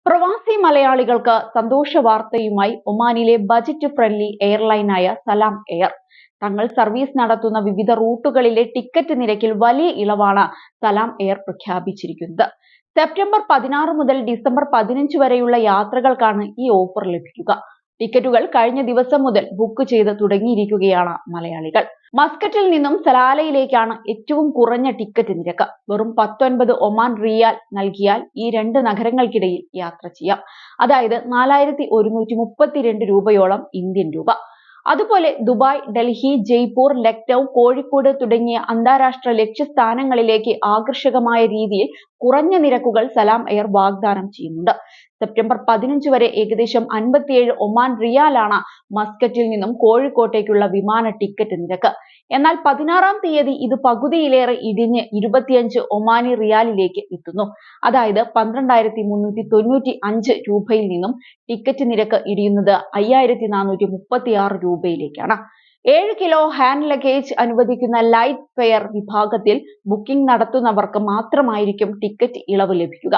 പ്രവാസി മലയാളികൾക്ക് സന്തോഷ വാർത്തയുമായി ഒമാനിലെ ബജറ്റ് ഫ്രണ്ട്ലി എയർലൈനായ സലാം എയർ തങ്ങൾ സർവീസ് നടത്തുന്ന വിവിധ റൂട്ടുകളിലെ ടിക്കറ്റ് നിരക്കിൽ വലിയ ഇളവാണ് സലാം എയർ പ്രഖ്യാപിച്ചിരിക്കുന്നത്. സെപ്റ്റംബർ 16 മുതൽ ഡിസംബർ 15 വരെയുള്ള യാത്രകൾക്കാണ് ഈ ഓഫർ ലഭിക്കുക. ടിക്കറ്റുകൾ കഴിഞ്ഞ ദിവസം മുതൽ ബുക്ക് ചെയ്ത് തുടങ്ങിയിരിക്കുകയാണ് മലയാളികൾ. മസ്കറ്റിൽ നിന്നും സലാലയിലേക്കാണ് ഏറ്റവും കുറഞ്ഞ ടിക്കറ്റ് നിരക്ക്. വെറും 19 ഒമാൻ റിയാൽ നൽകിയാൽ ഈ രണ്ട് നഗരങ്ങൾക്കിടയിൽ യാത്ര ചെയ്യാം. അതായത് 4132 രൂപയോളം ഇന്ത്യൻ രൂപ. അതുപോലെ ദുബായ്, ഡൽഹി, ജയ്പൂർ, ലക്നൌ, കോഴിക്കോട് തുടങ്ങിയ അന്താരാഷ്ട്ര ലക്ഷ്യസ്ഥാനങ്ങളിലേക്ക് ആകർഷകമായ രീതിയിൽ കുറഞ്ഞ നിരക്കുകൾ സലാം എയർ വാഗ്ദാനം ചെയ്യുന്നുണ്ട്. സെപ്റ്റംബർ 15 വരെ ഏകദേശം 57 ഒമാൻ റിയാലാണ് മസ്കറ്റിൽ നിന്നും കോഴിക്കോട്ടേക്കുള്ള വിമാന ടിക്കറ്റ് നിരക്ക്. എന്നാൽ 16-ാം തീയതി ഇത് പകുതിയിലേറെ ഇടിഞ്ഞ് 25 ഒമാനി റിയാലിലേക്ക് എത്തുന്നു. അതായത് 12,395 രൂപയിൽ നിന്നും ടിക്കറ്റ് നിരക്ക് ഇടിയുന്നത് 5,436 രൂപയിലേക്കാണ്. 7 കിലോ ഹാൻഡ് ലഗേജ് അനുവദിക്കുന്ന ലൈറ്റ് ഫെയർ വിഭാഗത്തിൽ ബുക്കിംഗ് നടത്തുന്നവർക്ക് മാത്രമായിരിക്കും ടിക്കറ്റ് ഇളവ് ലഭിക്കുക.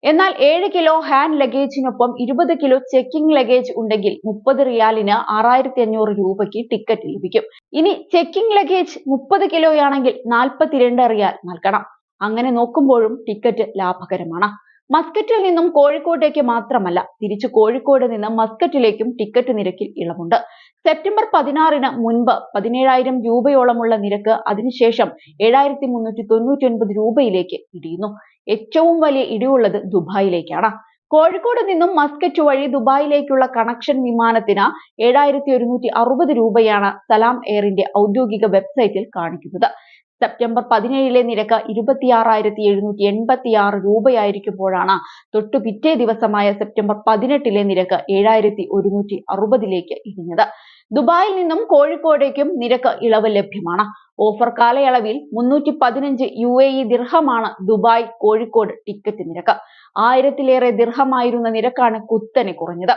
എന്നാൽ 7 കിലോ ഹാൻഡ് ലഗേജിനൊപ്പം 20 കിലോ ചെക്കിംഗ് ലഗേജ് ഉണ്ടെങ്കിൽ 30 റിയാലിന് 6,500 രൂപയ്ക്ക് ടിക്കറ്റ് ലഭിക്കും. ഇനി ചെക്കിംഗ് ലഗേജ് 30 കിലോയാണെങ്കിൽ 42 റിയാൽ നൽകണം. അങ്ങനെ നോക്കുമ്പോഴും ടിക്കറ്റ് ലാഭകരമാണ്. മസ്കറ്റിൽ നിന്നും കോഴിക്കോട്ടേക്ക് മാത്രമല്ല, തിരിച്ചു കോഴിക്കോട് നിന്ന് മസ്കറ്റിലേക്കും ടിക്കറ്റ് നിരക്കിൽ ഇളവുണ്ട്. സെപ്റ്റംബർ 16-ന് മുൻപ് 17,000 രൂപയോളമുള്ള നിരക്ക് അതിനുശേഷം 7,399 രൂപയിലേക്ക് ഇടിയുന്നു. ഏറ്റവും വലിയ ഇടിവുള്ളത് ദുബായിലേക്കാണ്. കോഴിക്കോട് നിന്നും മസ്കറ്റ് വഴി ദുബായിലേക്കുള്ള കണക്ഷൻ വിമാനത്തിന് 7,160 രൂപയാണ് സലാം എയറിന്റെ ഔദ്യോഗിക വെബ്സൈറ്റിൽ കാണിക്കുന്നത്. സെപ്റ്റംബർ 17-ലെ നിരക്ക് 26,786 രൂപയായിരിക്കുമ്പോഴാണ് തൊട്ടു പിറ്റേ ദിവസമായ സെപ്റ്റംബർ 18-ലെ നിരക്ക് 7,160ലേക്ക് ഇടിഞ്ഞത്. ദുബായിൽ നിന്നും കോഴിക്കോടേക്കും നിരക്ക് ഇളവ് ലഭ്യമാണ്. ഓഫർ കാലയളവിൽ 315 UAE ദിർഹമാണ് ദുബായ് കോഴിക്കോട് ടിക്കറ്റ് നിരക്ക്. 1000-ലേറെ ദിർഹമായിരുന്ന നിരക്കാണ് കുത്തനെ കുറഞ്ഞത്.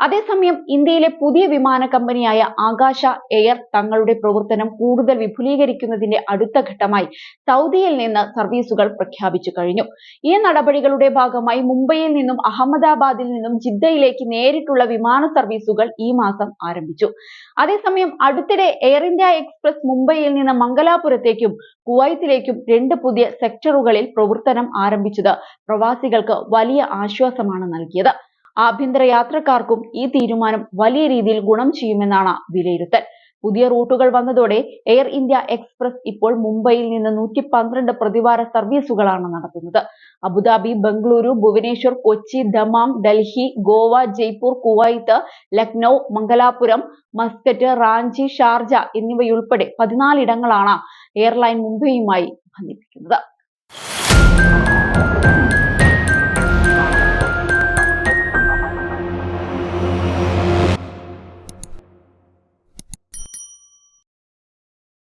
അതേസമയം ഇന്ത്യയിലെ പുതിയ വിമാന കമ്പനിയായ ആകാശ എയർ തങ്ങളുടെ പ്രവർത്തനം കൂടുതൽ വിപുലീകരിക്കുന്നതിന്റെ അടുത്ത ഘട്ടമായി സൗദിയിൽ നിന്ന് സർവീസുകൾ പ്രഖ്യാപിച്ചു കഴിഞ്ഞു. ഈ നടപടികളുടെ ഭാഗമായി മുംബൈയിൽ നിന്നും അഹമ്മദാബാദിൽ നിന്നും ജിദ്ദയിലേക്ക് നേരിട്ടുള്ള വിമാന സർവീസുകൾ ഈ മാസം ആരംഭിച്ചു. അതേസമയം അടുത്തിടെ എയർ ഇന്ത്യ എക്സ്പ്രസ് മുംബൈയിൽ നിന്ന് മംഗലാപുരത്തേക്കും കുവൈത്തിലേക്കും 2 പുതിയ സെക്ടറുകളിൽ പ്രവർത്തനം ആരംഭിച്ചത് പ്രവാസികൾക്ക് വലിയ ആശ്വാസമാണ് നൽകിയത്. ആഭ്യന്തര യാത്രക്കാർക്കും ഈ തീരുമാനം വലിയ രീതിയിൽ ഗുണം ചെയ്യുമെന്നാണ് വിലയിരുത്തൽ. പുതിയ റൂട്ടുകൾ വന്നതോടെ എയർ ഇന്ത്യ എക്സ്പ്രസ് ഇപ്പോൾ മുംബൈയിൽ നിന്ന് 112 പ്രതിവാര സർവീസുകളാണ് നടത്തുന്നത്. Abu Dhabi, Bengaluru, Bhubaneswar, Kochi, Dammam, Delhi, Goa, Jaipur, Kuwait, Lucknow, Mangalapuram, Muscat, Ranchi, Sharjah എന്നിവയുൾപ്പെടെ 14 ഇടങ്ങളാണ് എയർലൈൻ മുംബൈയുമായി ബന്ധിപ്പിക്കുന്നത്.